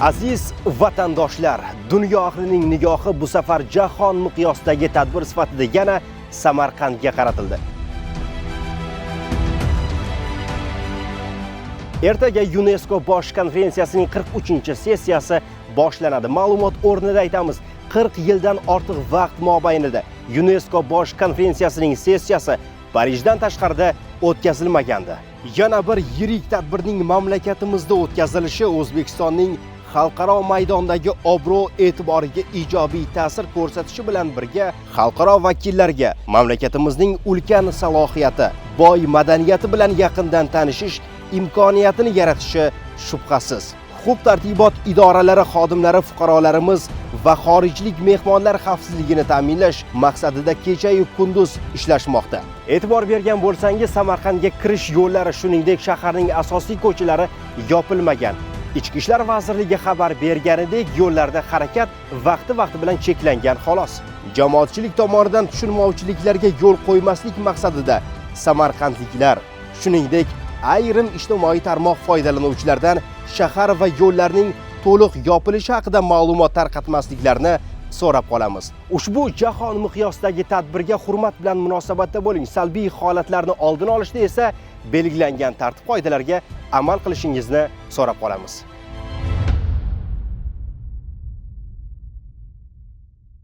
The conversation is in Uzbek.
Aziz vatandoshlar, dunyo ahlining nigohi bu safar jahon miqyosidagi tadbir sifatida yana Samarqandga qaratildi. Ertaga UNESCO bosh konferensiyasining 43-sessiyasi boshlanadi. Ma'lumot o'rnida aytamiz, 40 yildan ortiq vaqt mobaynida UNESCO bosh konferensiyasining sessiyasi Parijdan tashqarida o'tkazilmagandi. Yana bir yirik tadbirning mamlakatimizda o'tkazilishi O'zbekistonning xalqaro maydondagi obro'-e'tiboriga ijobiy ta'sir ko'rsatishi bilan birga xalqaro vakillarga mamlakatimizning ulkan salohiyati, boy madaniyati bilan yaqindan tanishish imkoniyatini yaratishi shubhasiz. Huquq-tartibot idoralari xodimlari fuqarolarimiz va xorijlik mehmonlar xavfsizligini ta'minlash maqsadida kecha-yu kunduz ishlashmoqda. E'tibor bergan bo'lsangiz, Samarqandga kirish yo'llari, shuningdek shaharning asosiy ko'chalari yopilmagan. Ichki ishlar vazirligi xabar berganidek, yo'llarda harakat vaqti bilan cheklangan xolos. Jamoatchilik tomonidan tushunmovchiliklarga yo'l qo'ymaslik maqsadida samarqandliklar, shuningdek ayrim ijtimoiy tarmoq foydalanuvchilaridan shahar va yo'llarning to'liq yopilishi haqida ma'lumot tarqatmasliklarini so'rab qolamiz. Ushbu jahon miqyosidagi tadbirga hurmat bilan munosabatda bo'ling. Salbiy holatlarni oldini olishda esa belgilangan tartib-qoidalarga amal qilishingizni so'rab qolamiz.